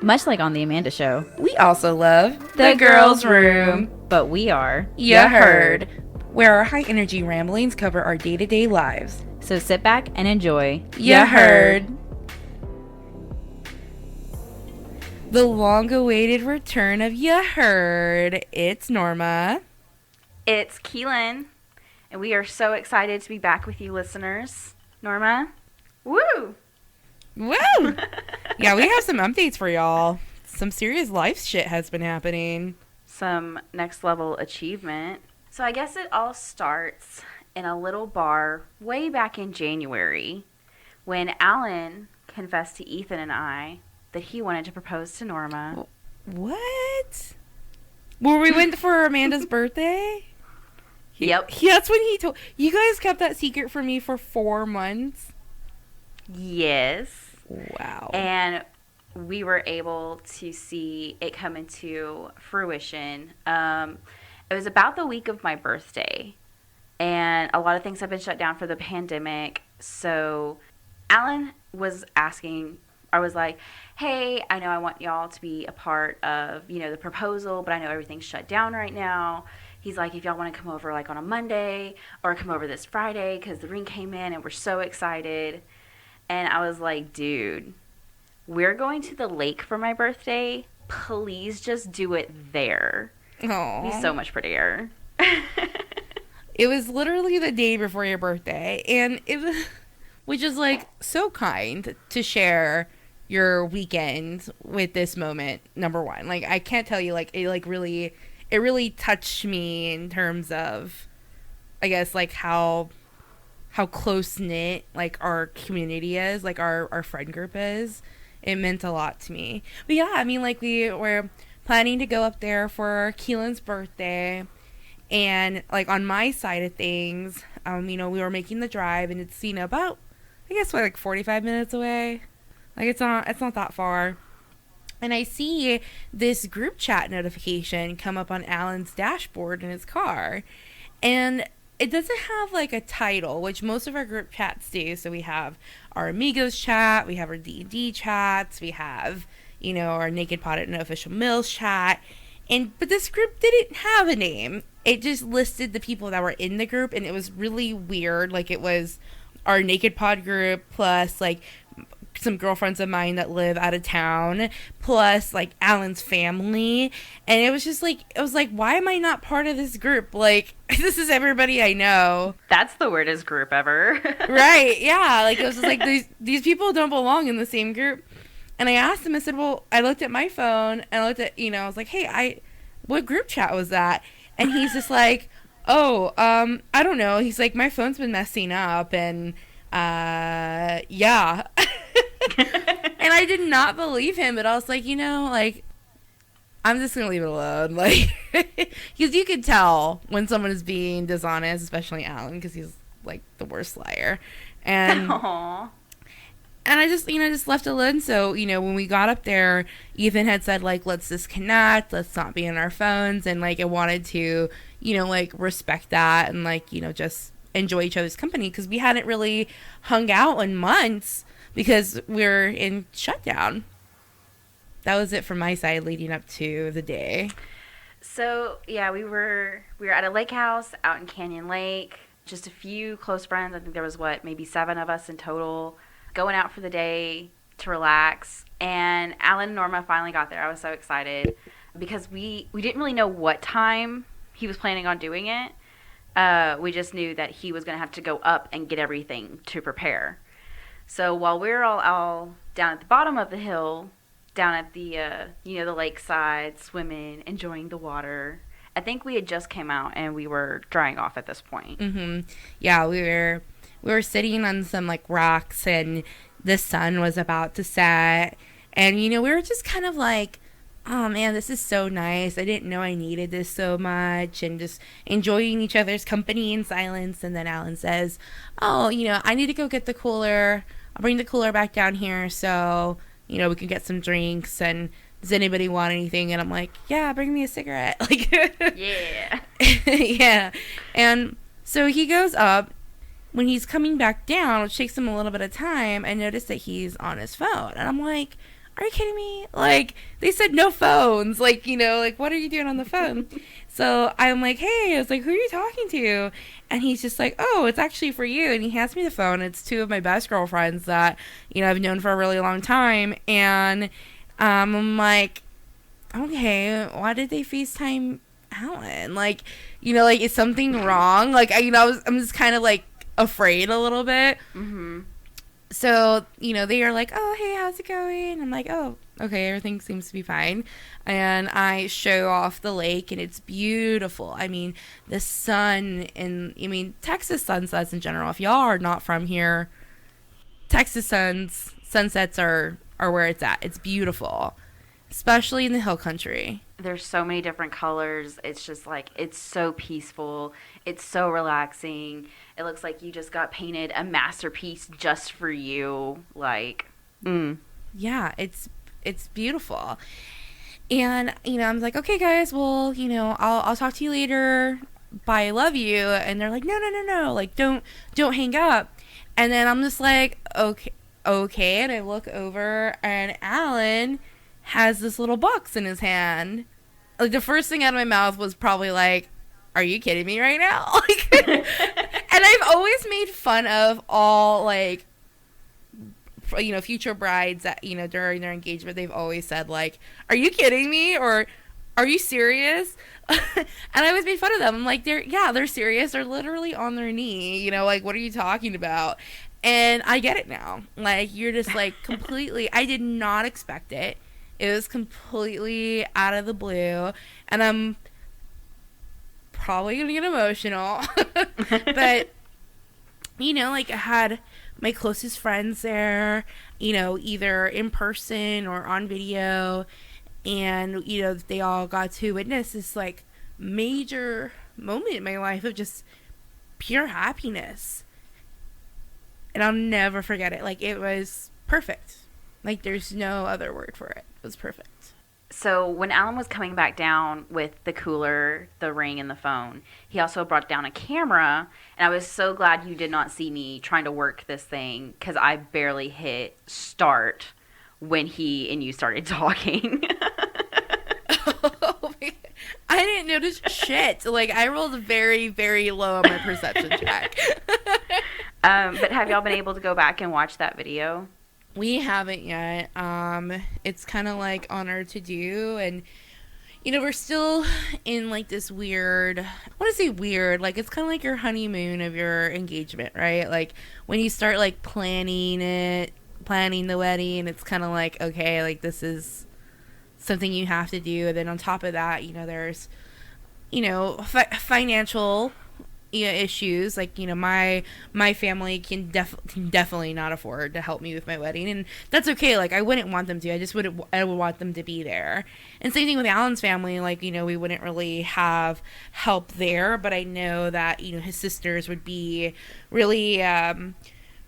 Much like on The Amanda Show. We also love The Girls' Room. But we are Ya Heard, where our high energy ramblings cover our day-to-day lives. So sit back and enjoy Ya Heard. The long-awaited return of Ya Heard. It's Norma. It's Kielyn, and we are so excited to be back with you listeners. Norma? Woo! Woo! Yeah, we have some updates for y'all. Some serious life shit has been happening. Some next level achievement. So I guess it all starts in a little bar way back in January when Alan confessed to Ethan and I that he wanted to propose to Norma. What? Where we went for Amanda's birthday? Yep. That's when he told... You guys kept that secret from me for 4 months? Yes. Wow. And we were able to see it come into fruition. It was about the week of my birthday, and a lot of things have been shut down for the pandemic. So Alan was asking, I was like, hey, I know I want y'all to be a part of, the proposal, but I know everything's shut down right now. He's like, if y'all want to come over like on a Monday or come over this Friday, because the ring came in and we're so excited. And I was like, dude, we're going to the lake for my birthday. Please just do it there. Aww. It'd be so much prettier. It was literally the day before your birthday, and it was, which is like so kind to share your weekend with this moment. Number one, like I can't tell you, like it really touched me in terms of, I guess, like how close knit like our community is, like our friend group is. It meant a lot to me. But yeah, I mean, like we were planning to go up there for Kielyn's birthday, and like on my side of things, we were making the drive, and it's about, I guess, like 45 minutes away. Like it's not that far. And I see this group chat notification come up on Alan's dashboard in his car, and it doesn't have like a title, which most of our group chats do. So we have our Amigos chat, we have our D&D chats, we have, our Naked Pot at No Official Mills chat. But this group didn't have a name. It just listed the people that were in the group, and it was really weird. Like it was our Naked Pod group plus like some girlfriends of mine that live out of town, plus like Alan's family. And it was just like, why am I not part of this group? Like, this is everybody I know. That's the weirdest group ever. Right, yeah. Like, it was just like, these people don't belong in the same group. And I asked him, I said, well, I looked at my phone, and I looked at, I was like, hey, what group chat was that? And he's just like, oh, I don't know. He's like, my phone's been messing up, and, yeah. And I did not believe him, but I was like, like, I'm just gonna leave it alone, like, because you could tell when someone is being dishonest, especially Alan, because he's like the worst liar, and Aww. and I just just left it alone. So when we got up there, Ethan had said like, let's disconnect, let's not be on our phones, and like I wanted to like respect that and like just enjoy each other's company, because we hadn't really hung out in months because we're in shutdown. That was it from my side leading up to the day. So yeah, we were at a lake house out in Canyon Lake. Just a few close friends. I think there was maybe 7 of us in total, going out for the day to relax. And Alan and Norma finally got there. I was so excited because we didn't really know what time he was planning on doing it. We just knew that he was going to have to go up and get everything to prepare. So while we were all down at the bottom of the hill, down at the the lakeside, swimming, enjoying the water, I think we had just came out and we were drying off at this point. Mm-hmm. Yeah, we were sitting on some like rocks, and the sun was about to set, and we were just kind of like, oh man, this is so nice. I didn't know I needed this so much, and just enjoying each other's company in silence. And then Alan says, oh, I need to go get the cooler. I'll bring the cooler back down here so, we can get some drinks, and does anybody want anything? And I'm like, yeah, bring me a cigarette. Like, Yeah. yeah. And so he goes up. When he's coming back down, it takes him a little bit of time, I notice that he's on his phone. And I'm like, are you kidding me? Like, they said no phones. Like, you know, like, what are you doing on the phone? So I'm like, hey, I was like, who are you talking to? And he's just like, oh, it's actually for you. And he hands me the phone. It's two of my best girlfriends that, you know, I've known for a really long time. And I'm like, okay, why did they FaceTime Alan? Like, you know, like, is something wrong? Like, I'm just kind of, like, afraid a little bit. Mm-hmm. So, you know, they are like, oh, hey, how's it going? I'm like, oh, okay, everything seems to be fine. And I show off the lake, and it's beautiful. I mean, the sun, and, I mean, Texas sunsets in general. If y'all are not from here, Texas sunsets are where it's at. It's beautiful, especially in the hill country. There's so many different colors. It's just like, it's so peaceful. It's so relaxing. It looks like you just got painted a masterpiece just for you. Like, Yeah, it's beautiful. And, you know, I'm like, okay, guys, well, you know, I'll talk to you later. Bye, I love you. And they're like, no, like, don't hang up. And then I'm just like, okay. And I look over, and Alan has this little box in his hand. Like, the first thing out of my mouth was probably like, are you kidding me right now? Like, and I've always made fun of all, like, you know, future brides that, you know, during their engagement, they've always said, like, are you kidding me? Or are you serious? And I always made fun of them. I'm like, they're serious. They're literally on their knee. You know, like, what are you talking about? And I get it now. Like, you're just, like, completely, I did not expect it. It was completely out of the blue, and I'm probably going to get emotional. But, you know, like, I had my closest friends there, you know, either in person or on video, and, you know, they all got to witness this, like, major moment in my life of just pure happiness. And I'll never forget it. Like, it was perfect. Like, there's no other word for it. It was perfect. So when Alan was coming back down with the cooler, the ring, and the phone, he also brought down a camera. And I was so glad you did not see me trying to work this thing, because I barely hit start when he and you started talking. Oh, I didn't notice shit. Like, I rolled very, very low on my perception check. But have y'all been able to go back and watch that video? We haven't yet. It's kind of like on our to-do, and, you know, we're still in, like, this weird, I want to say weird, like, it's kind of like your honeymoon of your engagement, right? Like, when you start, like, planning the wedding, it's kind of like, okay, like, this is something you have to do. And then on top of that, you know, there's, you know, financial, you know, issues. Like, you know, my family can definitely not afford to help me with my wedding, and that's okay. Like, I wouldn't want them to. I would want them to be there. And same thing with Alan's family. Like, you know, we wouldn't really have help there, but I know that, you know, his sisters would be really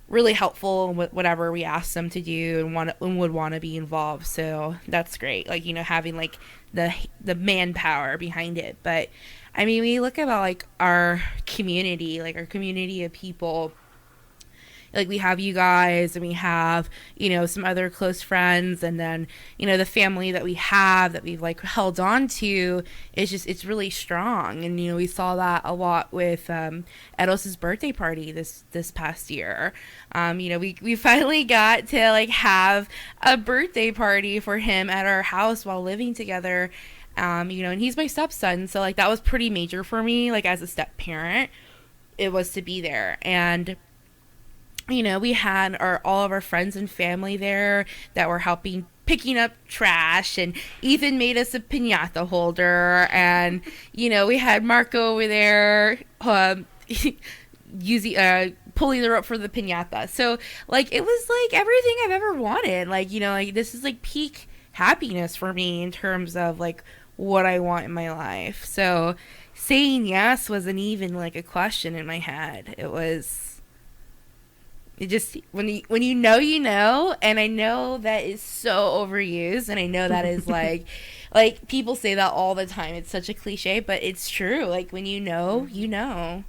really helpful in whatever we asked them to do, and would want to be involved. So that's great. Like, you know, having, like, the manpower behind it. But I mean, we look about, like, our community, like, our community of people. Like, we have you guys, and we have, you know, some other close friends, and then, you know, the family that we have that we've, like, held on to is just, it's really strong. And, you know, we saw that a lot with Edos's birthday party this past year. You know, we finally got to, like, have a birthday party for him at our house while living together. You know, and he's my stepson, so, like, that was pretty major for me, like, as a step parent. It was to be there. And, you know, we had all of our friends and family there that were helping picking up trash, and Ethan made us a piñata holder, and, you know, we had Marco over there using pulling the rope for the piñata. So, like, it was, like, everything I've ever wanted. Like, you know, like, this is, like, peak happiness for me in terms of, like, what I want in my life. So saying yes wasn't even, like, a question in my head. It just, when you know, and I know that is so overused, and I know that is like people say that all the time. It's such a cliche, but it's true. Like, when you know, you know.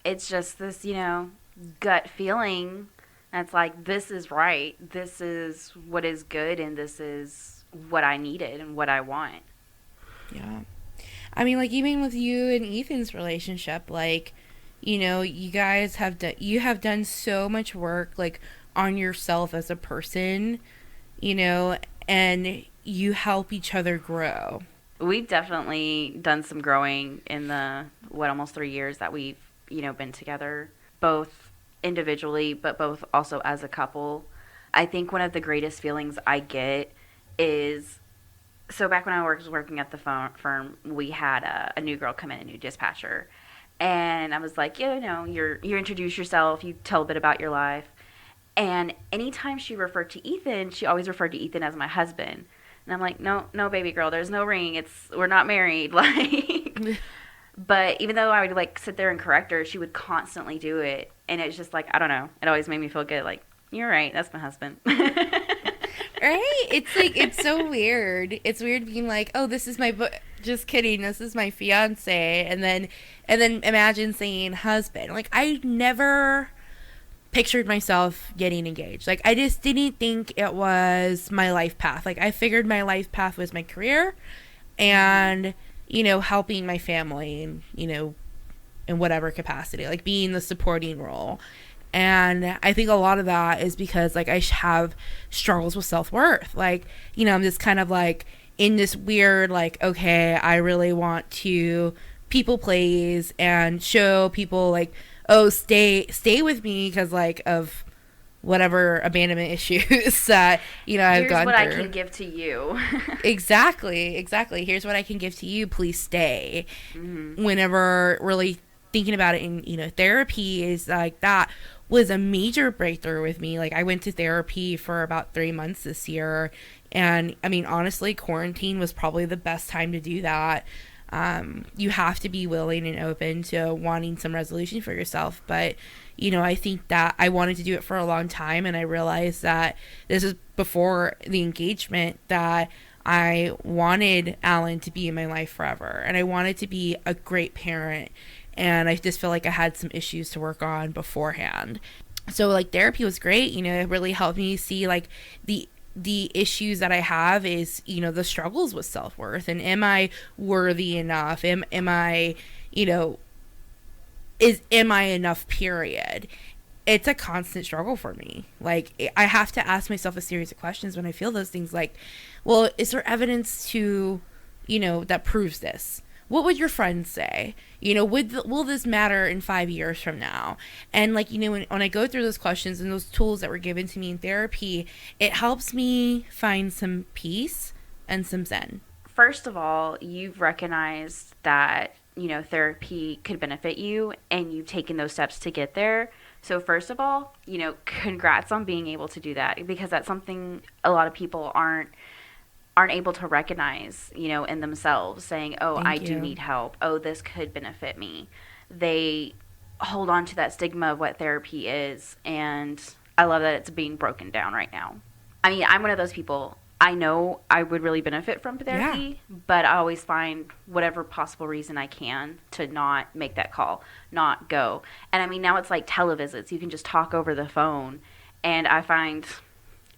It's just this, you know, gut feeling. And it's like, this is right. This is what is good, and this is what I needed and what I want. Yeah. I mean, like, even with you and Ethan's relationship, like, you know, you guys have done so much work, like, on yourself as a person, you know, and you help each other grow. We've definitely done some growing in the, almost 3 years that we've, been together, both individually, but both also as a couple. I think one of the greatest feelings I get is, so back when I was working at the firm, we had a new girl come in, a new dispatcher. And I was like, you introduce yourself, you tell a bit about your life. And anytime she referred to Ethan, she always referred to Ethan as my husband. And I'm like, no, baby girl, there's no ring. We're not married. Like, but even though I would like sit there and correct her, she would constantly do it. And it's just like, I don't know. It always made me feel good. Like, you're right. That's my husband. Right? It's like, it's so weird. It's weird being like, oh, this is just kidding. This is my fiance. And then imagine saying husband. Like, I never pictured myself getting engaged. Like, I just didn't think it was my life path. Like, I figured my life path was my career and, helping my family and, in whatever capacity, like being the supporting role. And I think a lot of that is because, like, I have struggles with self-worth. Like, I'm just kind of like in this weird, like, okay, I really want to people please and show people like, oh, stay with me because, like, of whatever abandonment issues that, I've gone through. Here's what I can give to you. Exactly. Here's what I can give to you. Please stay. Mm-hmm. Whenever really thinking about it in, therapy is like that was a major breakthrough with me. Like, I went to therapy for about 3 months this year. And, I mean, honestly, quarantine was probably the best time to do that. You have to be willing and open to wanting some resolution for yourself. But, I think that I wanted to do it for a long time. And I realized that this is before the engagement that I wanted Alan to be in my life forever. And I wanted to be a great parent. And I just feel like I had some issues to work on beforehand. So, like, therapy was great. It really helped me see, like, the issues that I have is, the struggles with self-worth. And am I worthy enough? Am I, am I enough, period? It's a constant struggle for me. Like, I have to ask myself a series of questions when I feel those things. Like, well, is there evidence to, that proves this? What would your friends say? Will this matter in 5 years from now? And, like, when I go through those questions and those tools that were given to me in therapy, it helps me find some peace and some zen. First of all, you've recognized that, therapy could benefit you, and you've taken those steps to get there. So first of all, congrats on being able to do that, because that's something a lot of people aren't able to recognize, in themselves, saying, oh, I do need help. Oh, this could benefit me. They hold on to that stigma of what therapy is, and I love that it's being broken down right now. I mean, I'm one of those people. I know I would really benefit from therapy, but I always find whatever possible reason I can to not make that call, not go. And I mean, now it's like televisits. You can just talk over the phone, and I find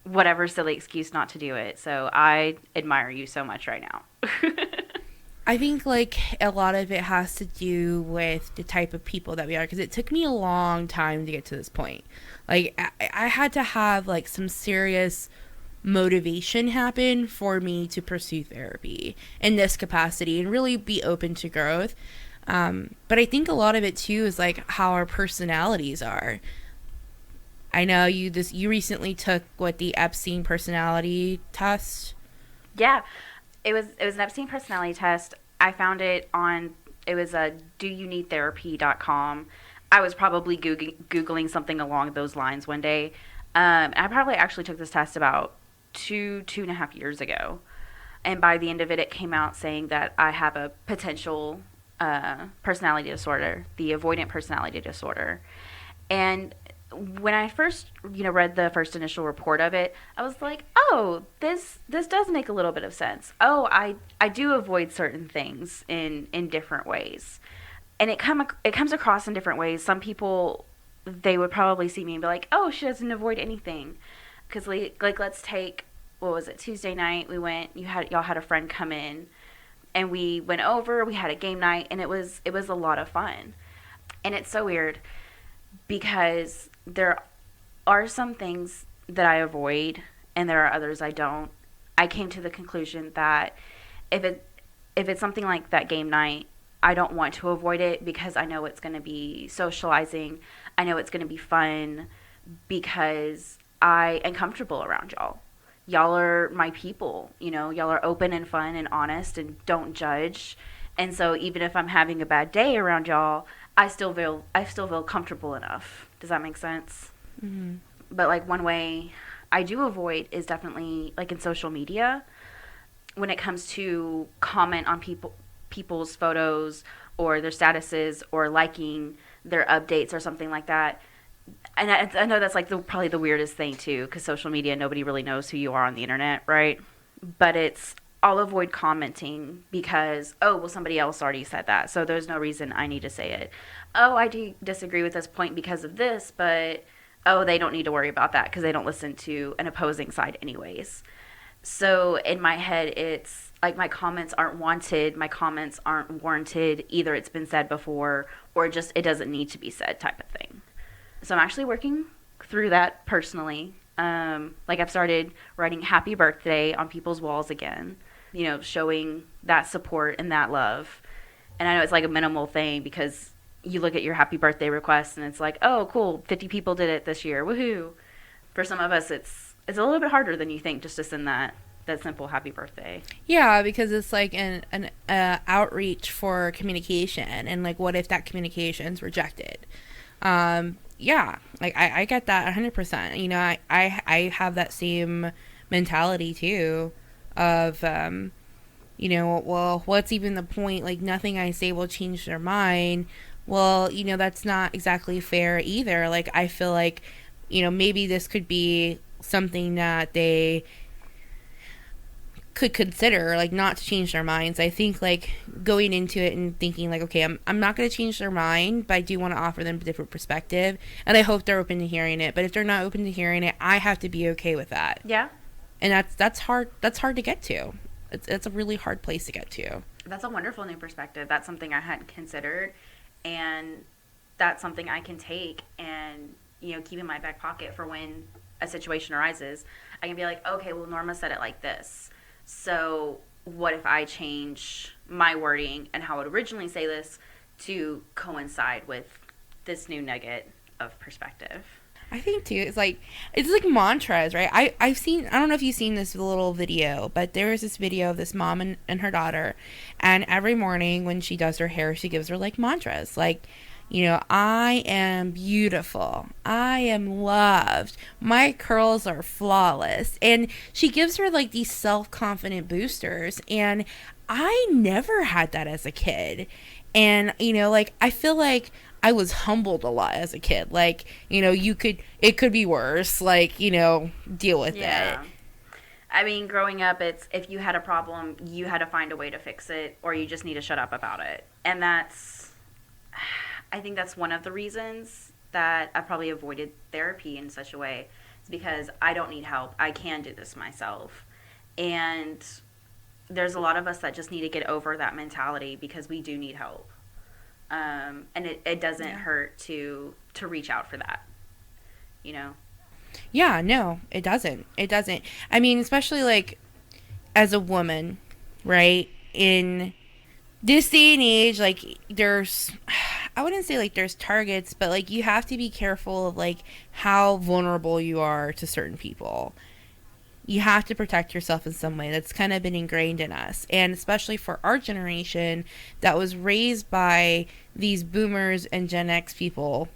whatever silly excuse not to do it. So I admire you so much right now. I think, like, a lot of it has to do with the type of people that we are, because it took me a long time to get to this point. Like, I had to have, like, some serious motivation happen for me to pursue therapy in this capacity and really be open to growth. But I think a lot of it, too, is, like, how our personalities are. I know you recently took the Epstein personality test. Yeah, it was an Epstein personality test. I found it on, it was a doyouneedtherapy.com. I was probably Googling something along those lines one day. I probably actually took this test about two and a half years ago. And by the end of it, it came out saying that I have a potential personality disorder, the avoidant personality disorder. And when I first, read the first initial report of it, I was like, oh, this does make a little bit of sense. Oh, I do avoid certain things in different ways. And it comes across in different ways. Some people they would probably see me and be like, oh, she doesn't avoid anything. Because, like, let's take, what was it, Tuesday night, y'all had a friend come in, and we went over, we had a game night, and it was a lot of fun. And it's so weird, because there are some things that I avoid, and there are others I don't. I came to the conclusion that if it's something like that game night, I don't want to avoid it because I know it's going to be socializing. I know it's going to be fun because I am comfortable around y'all. Y'all are my people, y'all are open and fun and honest and don't judge. And so even if I'm having a bad day around y'all, I still feel comfortable enough. Does that make sense? Mm-hmm. But like one way I do avoid is definitely like in social media when it comes to comment on people's photos or their statuses or liking their updates or something like that. And I know that's like probably the weirdest thing too, because social media, nobody really knows who you are on the internet, right? But I'll avoid commenting because, oh, well, somebody else already said that, so there's no reason I need to say it. Oh, I do disagree with this point because of this, but, oh, they don't need to worry about that because they don't listen to an opposing side anyways. So in my head, it's like my comments aren't wanted, my comments aren't warranted, either it's been said before or just it doesn't need to be said type of thing. So I'm actually working through that personally. Like I've started writing happy birthday on people's walls again, showing that support and that love. And I know it's like a minimal thing because you look at your happy birthday request and it's like, oh, cool, 50 people did it this year, woohoo. For some of us, it's a little bit harder than you think just to send that simple happy birthday. Yeah, because it's like an outreach for communication, and like, what if that communication's rejected? Yeah, like I get that 100%. I have that same mentality too of, well, what's even the point? Like, nothing I say will change their mind. Well, that's not exactly fair either. Like, I feel like, maybe this could be something that they could consider, like, not to change their minds. I think, like, going into it and thinking, like, okay, I'm not going to change their mind, but I do want to offer them a different perspective, and I hope they're open to hearing it. But if they're not open to hearing it, I have to be okay with that. Yeah. And that's hard to get to. It's a really hard place to get to. That's a wonderful new perspective. That's something I hadn't considered, and that's something I can take and, keep in my back pocket for when a situation arises. I can be like, okay, well, Norma said it like this. So what if I change my wording and how I would originally say this to coincide with this new nugget of perspective? I think too, it's like mantras, right? I don't know if you've seen this little video, but there is this video of this mom and her daughter, and every morning when she does her hair, she gives her like mantras, like, I am beautiful. I am loved. My curls are flawless. And she gives her like these self-confident boosters. And I never had that as a kid. And, like, I feel like I was humbled a lot as a kid. Like, it could be worse. Like, deal with it. I mean, growing up, it's if you had a problem, you had to find a way to fix it, or you just need to shut up about it. And I think that's one of the reasons that I probably avoided therapy in such a way. It's because I don't need help. I can do this myself. And there's a lot of us that just need to get over that mentality because we do need help. And it doesn't hurt to reach out for that, Yeah, no, it doesn't. It doesn't. I mean, especially like as a woman, right? In this day and age, like, I wouldn't say like there's targets, but like you have to be careful of like how vulnerable you are to certain people. You have to protect yourself in some way. That's kind of been ingrained in us. And especially for our generation that was raised by these boomers and Gen X people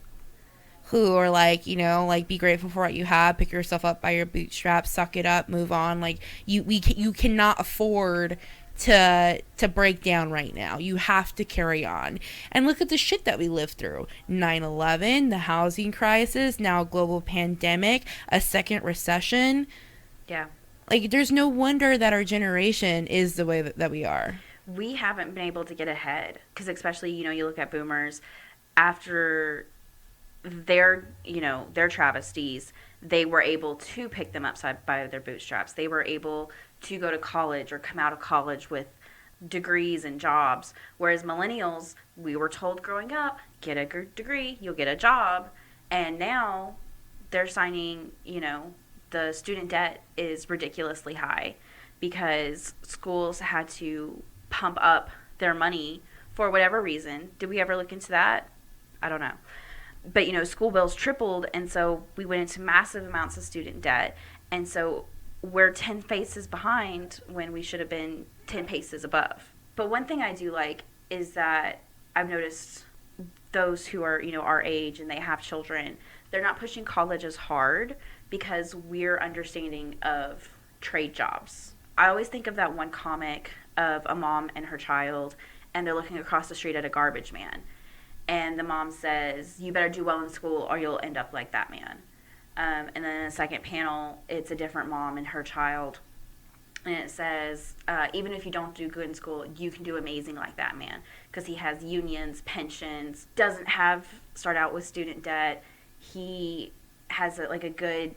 who are like, like, be grateful for what you have, pick yourself up by your bootstraps, suck it up, move on. Like, you cannot afford to break down right now. You have to carry on. And look at the shit that we lived through. 9/11, the housing crisis, now a global pandemic, a second recession. Yeah. Like, there's no wonder that our generation is the way that we are. We haven't been able to get ahead because especially, you look at boomers after their travesties, they were able to pick them up by their bootstraps. They were able to go to college or come out of college with degrees and jobs. Whereas millennials, we were told growing up, get a degree, you'll get a job. And now they're signing, the student debt is ridiculously high because schools had to pump up their money for whatever reason. Did we ever look into that? I don't know. But, school bills tripled, and so we went into massive amounts of student debt. And so we're 10 paces behind when we should have been 10 paces above. But one thing I do like is that I've noticed those who are, our age and they have children, they're not pushing college as hard because we're understanding of trade jobs. I always think of that one comic of a mom and her child, and they're looking across the street at a garbage man. And the mom says, you better do well in school or you'll end up like that man. And then in the second panel, it's a different mom and her child. And it says, even if you don't do good in school, you can do amazing like that man. Because he has unions, pensions, doesn't start out with student debt. He has a good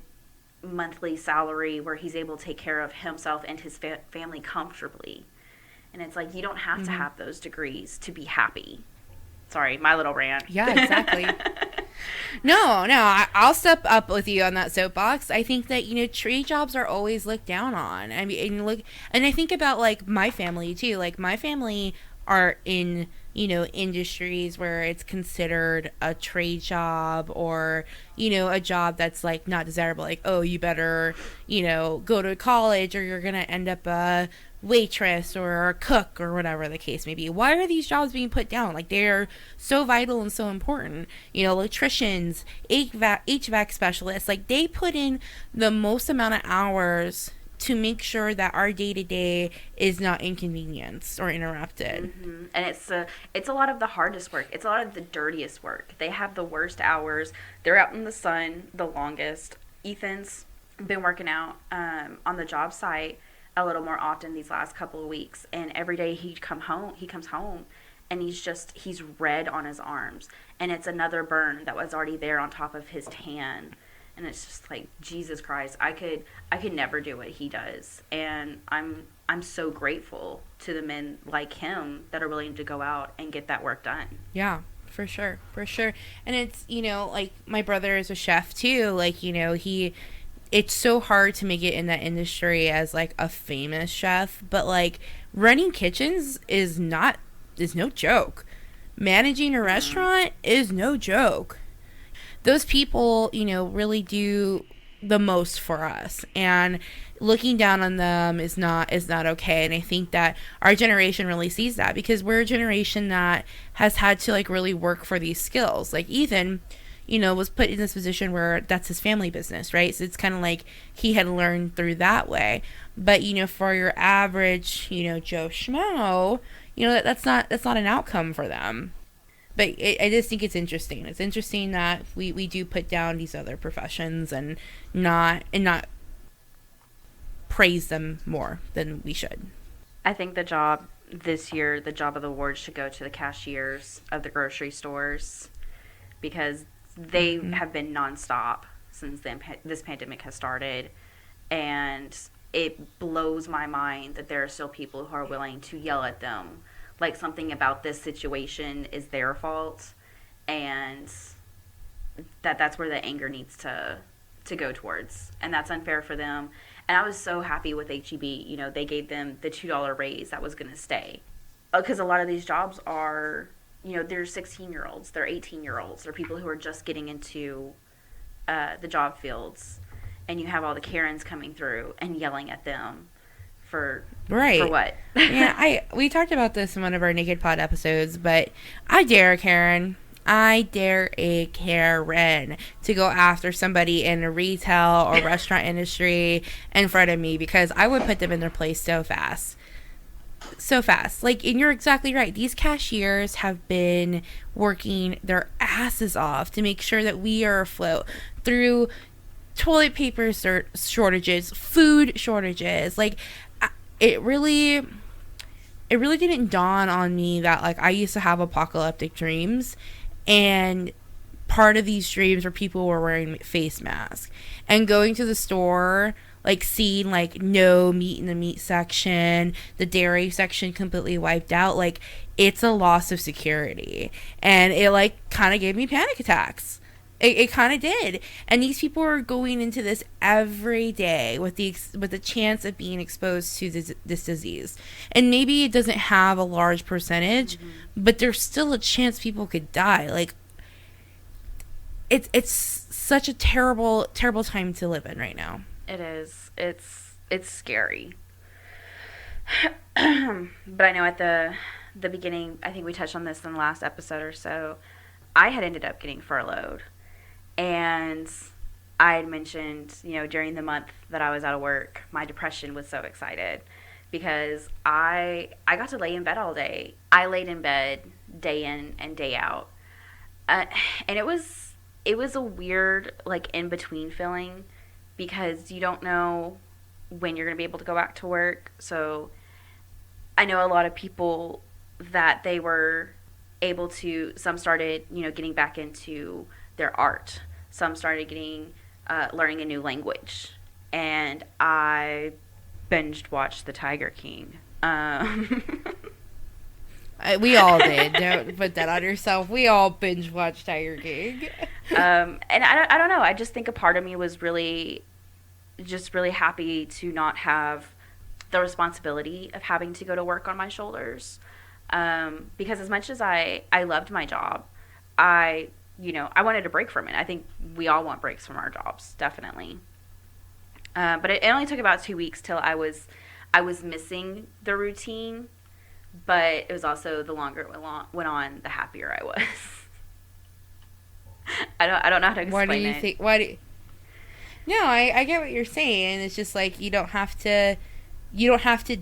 monthly salary where he's able to take care of himself and his family comfortably. And it's like, you don't have to have those degrees to be happy. Sorry, my little rant. Yeah, exactly. No, I'll step up with you on that soapbox. I think that, trade jobs are always looked down on. I mean, and I think about, my family, too. My family are in, industries where it's considered a trade job or, a job that's, not desirable. Oh, you better, go to college or you're going to end up a waitress or a cook or whatever the case may be. Why are these jobs being put down? They're so vital and so important. Electricians, HVAC specialists, they put in the most amount of hours to make sure that our day-to-day is not inconvenienced or interrupted. Mm-hmm. And it's a lot of the hardest work. It's a lot of the dirtiest work. They have the worst hours. They're out in the sun the longest. Ethan's been working out on the job site a little more often these last couple of weeks, and every day he comes home and he's red on his arms, and it's another burn that was already there on top of his tan. And it's just Jesus Christ, I could never do what he does. And I'm so grateful to the men like him that are willing to go out and get that work done. Yeah, for sure. And it's, my brother is a chef too. It's so hard to make it in that industry as a famous chef, but running kitchens is no joke. Managing a restaurant is no joke. Those people, really do the most for us, and looking down on them is not okay. And I think that our generation really sees that because we're a generation that has had to really work for these skills. Ethan, was put in this position where that's his family business, right? So it's kind of he had learned through that way. But, for your average, Joe Schmo, that's not an outcome for them. But I just think it's interesting. It's interesting that we do put down these other professions and not praise them more than we should. I think the job this year, the job of the award should go to the cashiers of the grocery stores because they have been nonstop since this pandemic has started. And it blows my mind that there are still people who are willing to yell at them something about this situation is their fault, and that's where the anger needs to go towards, and that's unfair for them. And I was so happy with HEB. They gave them the $2 raise that was going to stay, because a lot of these jobs are, they're 16-year-olds, they're 18-year-olds, they're people who are just getting into the job fields, and you have all the Karens coming through and yelling at them for what? Yeah, we talked about this in one of our Naked Pod episodes, but I dare a Karen to go after somebody in a retail or restaurant industry in front of me because I would put them in their place so fast. And you're exactly right. These cashiers have been working their asses off to make sure that we are afloat through toilet paper shortages, food shortages. It really didn't dawn on me that I used to have apocalyptic dreams, and part of these streams where people were wearing face masks and going to the store, like seeing like no meat in the meat section, the dairy section completely wiped out. Like, it's a loss of security, and it like kind of gave me panic attacks. It kind of did. And these people are going into this every day with the chance of being exposed to this disease. And maybe it doesn't have a large percentage, but there's still a chance people could die. Like, it's such a terrible time to live in right now. It is. It's scary. But I know at the beginning, I think we touched on this in the last episode or so, I had ended up getting furloughed. And I had mentioned, during the month that I was out of work, my depression was so excited because I got to lay in bed all day. I laid in bed day in and day out. And it was a weird, like, in-between feeling because you don't know when you're going to be able to go back to work. So I know a lot of people that they were able to, some started, getting back into their art. Some started learning a new language. And I binged watched The Tiger King. We all did. Don't put that on yourself. We all binge watched Tiger King. And I don't know. I just think a part of me was really happy to not have the responsibility of having to go to work on my shoulders. Because as much as I loved my job, I wanted a break from it. I think we all want breaks from our jobs, definitely. But it only took about 2 weeks till I was missing the routine. But it was also, the longer it went on, the happier I was. I don't know how to explain it. What do you think? No, I get what you're saying. It's just like you don't have to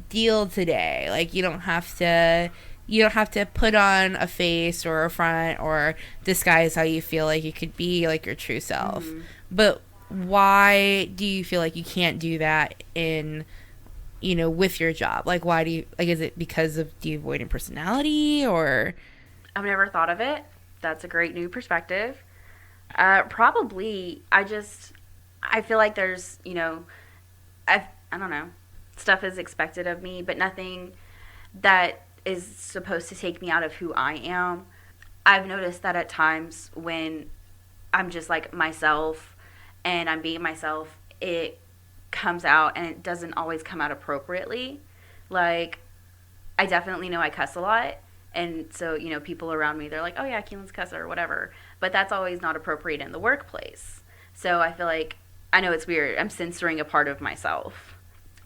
deal today. Like, you don't have to put on a face or a front or disguise how you feel like you could be like your true self. Mm-hmm. But why do you feel like you can't do that with your job? Like, why do you, like, is it because of the avoidant personality, or? I've never thought of it. That's a great new perspective. Probably, I feel like there's, I don't know, stuff is expected of me, but nothing that is supposed to take me out of who I am. I've noticed that at times when I'm just like myself and I'm being myself, it comes out, and it doesn't always come out appropriately. Like, I definitely know I cuss a lot, and so, people around me, they're like, oh yeah, Kielyn's cusser or whatever, but that's always not appropriate in the workplace. So I feel like, I know it's weird, I'm censoring a part of myself,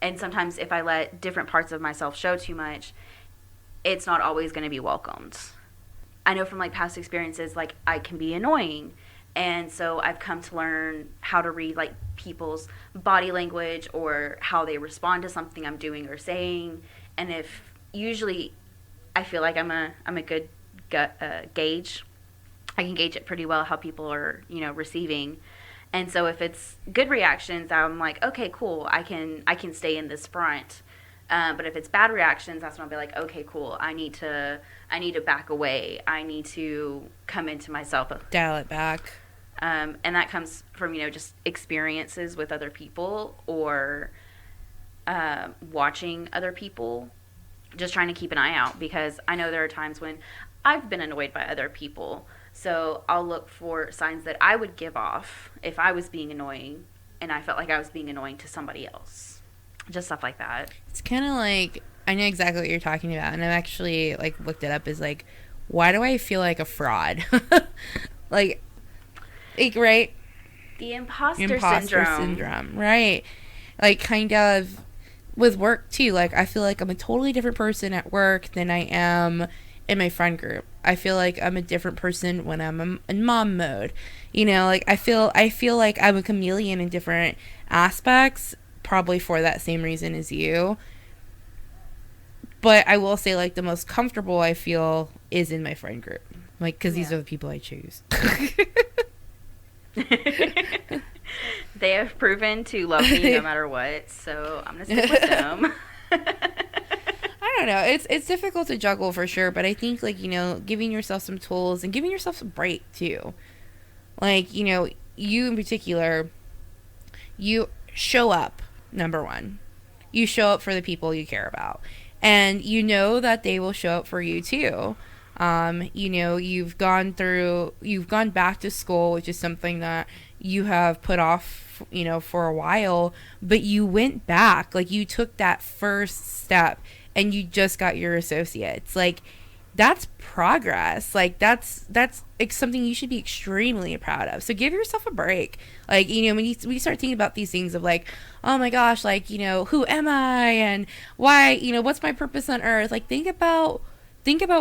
and sometimes if I let different parts of myself show too much, it's not always going to be welcomed. I know from like past experiences, like, I can be annoying. And so I've come to learn how to read like people's body language or how they respond to something I'm doing or saying. And if usually I feel like I'm a good gauge. I can gauge it pretty well how people are, receiving. And so if it's good reactions, I'm like, okay, cool. I can stay in this front. But if it's bad reactions, that's when I'll be like, okay, cool. I need to back away. I need to come into myself. Dial it back. And that comes from, just experiences with other people or watching other people, just trying to keep an eye out, because I know there are times when I've been annoyed by other people. So I'll look for signs that I would give off if I was being annoying and I felt like I was being annoying to somebody else. Just stuff like that. It's kind of like, I know exactly what you're talking about, and I've actually like looked it up, is like, why do I feel like a fraud? like, right? The imposter syndrome. Right. Like, kind of with work too. Like, I feel like I'm a totally different person at work than I am in my friend group. I feel like I'm a different person when I'm in mom mode. Like, I feel like I'm a chameleon in different aspects, probably for that same reason as you. But I will say, like, the most comfortable I feel is in my friend group. Like, because these are the people I choose. They have proven to love me no matter what, so I'm gonna stick with them. I don't know. It's difficult to juggle for sure, but I think, like, giving yourself some tools and giving yourself some break too. Like, you in particular, you show up, number one. You show up for the people you care about. And you know that they will show up for you too. You've gone back to school, which is something that you have put off, for a while, but you went back. Like, you took that first step and you just got your associates. Like, that's progress. Like, that's something you should be extremely proud of. So give yourself a break. Like, when you start thinking about these things of like, oh my gosh, like, who am I and why, what's my purpose on earth? Like, think about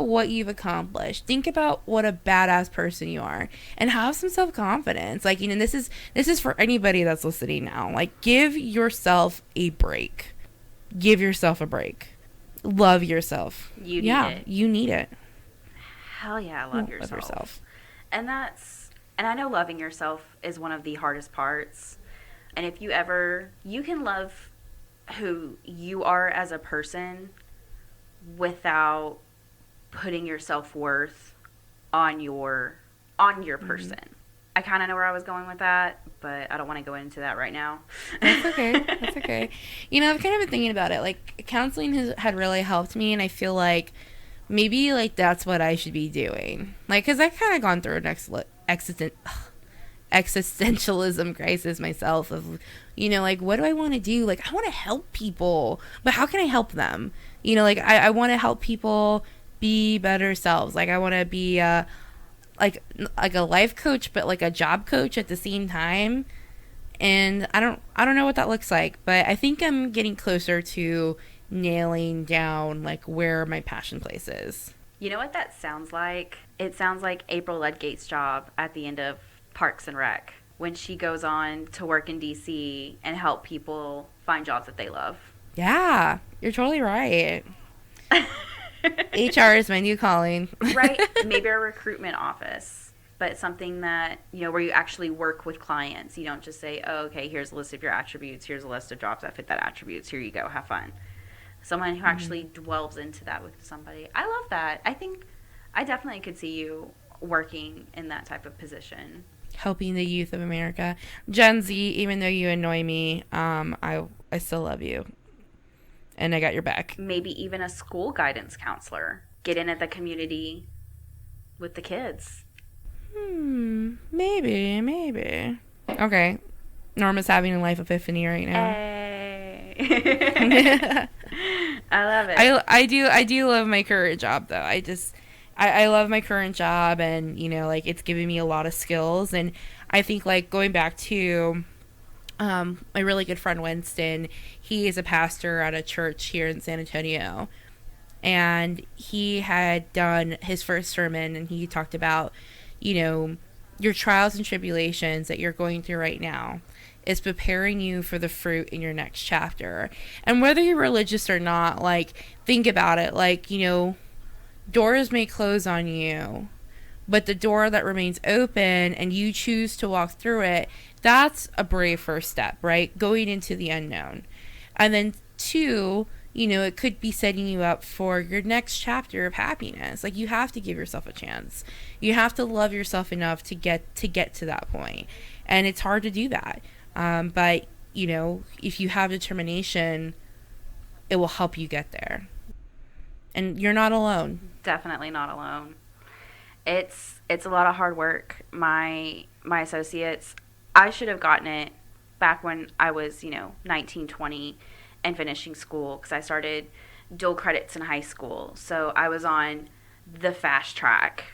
what you've accomplished. Think about what a badass person you are and have some self-confidence. Like, this is for anybody that's listening now. Like, give yourself a break. Give yourself a break. Love yourself. You need it. You need it. Hell yeah, love yourself. And I know loving yourself is one of the hardest parts. And if you can love who you are as a person without putting your self-worth on your person. Mm-hmm. I kind of know where I was going with that, but I don't want to go into that right now. That's okay. That's okay. I've kind of been thinking about it. Like, counseling had really helped me, and I feel like maybe, like, that's what I should be doing. Like, because I've kind of gone through an existentialism crisis myself of, like, what do I want to do? Like, I want to help people, but how can I help them? Like, I want to help people be better selves. Like, I want to be like a life coach, but like a job coach at the same time. And I don't know what that looks like, but I think I'm getting closer to nailing down like where my passion place is. You know what that sounds like? It sounds like April Ludgate's job at the end of Parks and Rec when she goes on to work in DC and help people find jobs that they love. Yeah, you're totally right. HR is my new calling. Right? Maybe a recruitment office, but something that, where you actually work with clients. You don't just say, oh, okay, here's a list of your attributes. Here's a list of jobs that fit that attributes. Here you go. Have fun. Someone who actually delves into that with somebody. I love that. I think I definitely could see you working in that type of position. Helping the youth of America. Gen Z, even though you annoy me, I still love you. And I got your back. Maybe even a school guidance counselor. Get in at the community with the kids. Maybe. Okay. Norma's having a life epiphany right now. Hey. I love it. I do love my current job, though. I love my current job, and, like, it's giving me a lot of skills. And I think, like, going back to my really good friend Winston, he is a pastor at a church here in San Antonio, and he had done his first sermon, and he talked about, your trials and tribulations that you're going through right now is preparing you for the fruit in your next chapter. And whether you're religious or not, like, think about it, like, doors may close on you, but the door that remains open and you choose to walk through it, that's a brave first step, right? Going into the unknown. And then 2, it could be setting you up for your next chapter of happiness. Like, you have to give yourself a chance. You have to love yourself enough to get to that point. And it's hard to do that. But, if you have determination, it will help you get there. And you're not alone. Definitely not alone. It's a lot of hard work. My associates, I should have gotten it back when I was, 19, 20 and finishing school, because I started dual credits in high school. So I was on the fast track.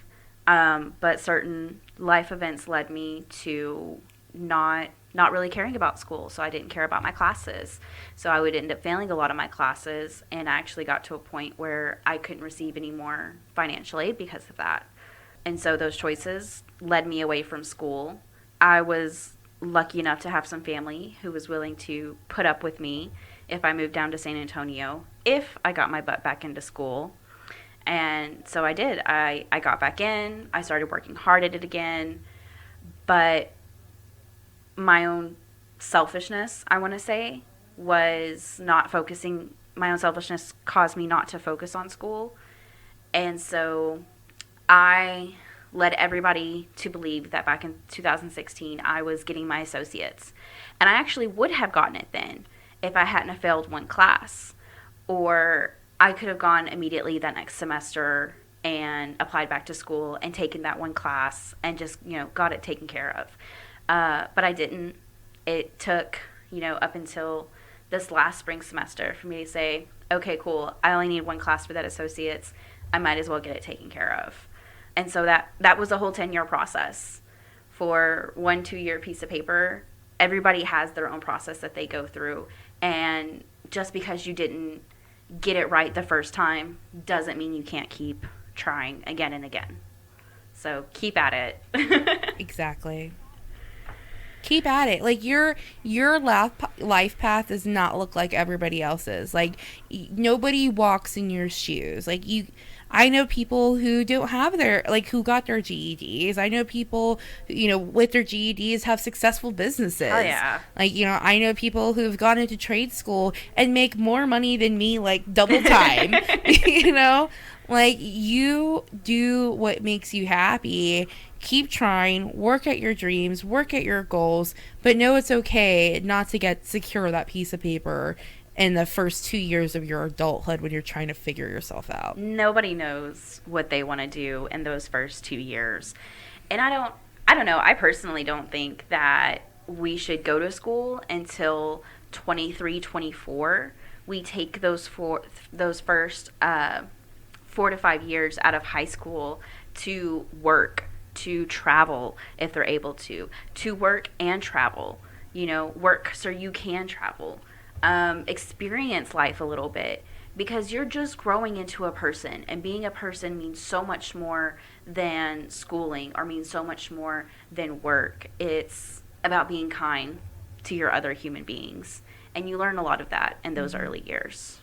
But certain life events led me to not really caring about school. So I didn't care about my classes. So I would end up failing a lot of my classes, and I actually got to a point where I couldn't receive any more financial aid because of that. And so those choices led me away from school. I was lucky enough to have some family who was willing to put up with me if I moved down to San Antonio, if I got my butt back into school. And so I did. I got back in. I started working hard at it again. But my own selfishness, I want to say, was not focusing. My own selfishness caused me not to focus on school. And so I led everybody to believe that back in 2016 I was getting my associates. And I actually would have gotten it then if I hadn't have failed one class. Or I could have gone immediately that next semester and applied back to school and taken that one class and just, got it taken care of. But I didn't. It took, up until this last spring semester for me to say, okay, cool, I only need one class for that associates. I might as well get it taken care of. And so that was a whole 10-year process for 1-2 year piece of paper. Everybody has their own process that they go through. And just because you didn't get it right the first time doesn't mean you can't keep trying again and again. So keep at it. Exactly. Keep at it. Like, your life path does not look like everybody else's. Like, nobody walks in your shoes. Like, I know people who don't have who got their GEDs. I know people, with their GEDs have successful businesses. Oh, yeah. Like, I know people who've gone into trade school and make more money than me, like, double time. Like, you do what makes you happy. Keep trying, work at your dreams, work at your goals, but know it's okay not to secure that piece of paper in the first 2 years of your adulthood when you're trying to figure yourself out. Nobody knows what they want to do in those first 2 years. And I don't know, I personally don't think that we should go to school until 23, 24. We take those first 4 to 5 years out of high school to work, to travel if they're able to work and travel, work so you can travel, experience life a little bit, because you're just growing into a person, and being a person means so much more than schooling or means so much more than work. It's about being kind to your other human beings, and you learn a lot of that in those early years.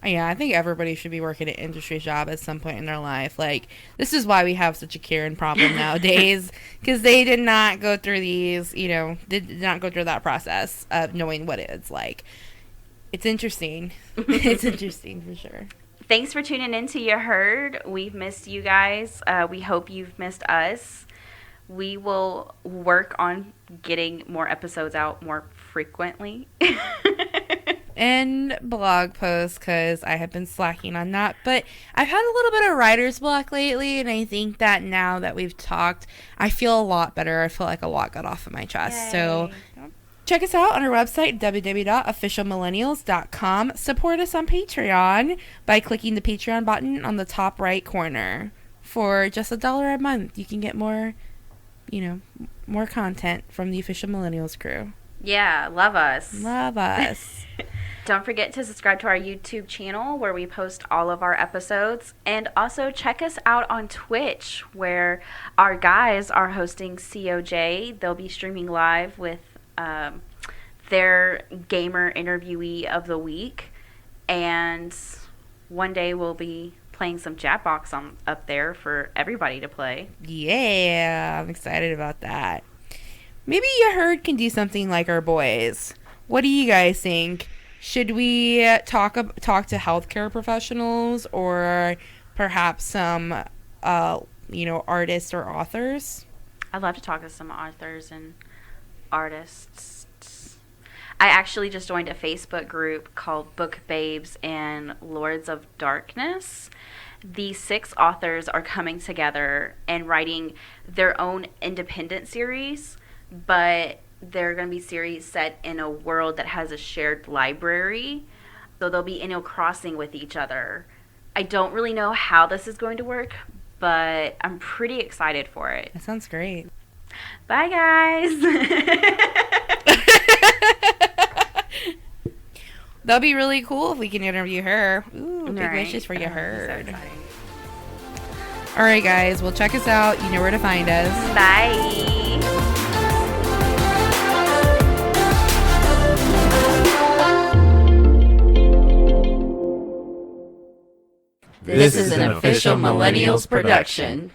Yeah, I think everybody should be working an industry job at some point in their life. Like, this is why we have such a Kielyn problem nowadays, because they did not go through did not go through that process of knowing what it's like. It's interesting. It's interesting for sure. Thanks for tuning in to You Heard. We've missed you guys. We hope you've missed us. We will work on getting more episodes out more frequently. And blog posts, because I have been slacking on that. But I've had a little bit of writer's block lately, and I think that now that we've talked, I feel a lot better. I feel like a lot got off of my chest. Yay. So check us out on our website, www.officialmillennials.com. Support us on Patreon by clicking the Patreon button on the top right corner. For just $1 a month, you can get more, more content from the Official Millennials crew. Yeah, love us. Love us. Don't forget to subscribe to our YouTube channel where we post all of our episodes. And also check us out on Twitch where our guys are hosting COJ. They'll be streaming live with their gamer interviewee of the week. And one day we'll be playing some Jackbox up there for everybody to play. Yeah, I'm excited about that. Maybe You Heard can do something like our boys. What do you guys think? Should we talk to healthcare professionals or perhaps some, artists or authors? I'd love to talk to some authors and artists. I actually just joined a Facebook group called Book Babes and Lords of Darkness. The 6 authors are coming together and writing their own independent series, but they're going to be series set in a world that has a shared library. So they'll be crossing with each other. I don't really know how this is going to work, but I'm pretty excited for it. That sounds great. Bye, guys. That'll be really cool if we can interview her. Ooh, big Right. wishes for You Heard. So exciting. All right, guys. Well, check us out. You know where to find us. Bye. This is an Official Millennials production.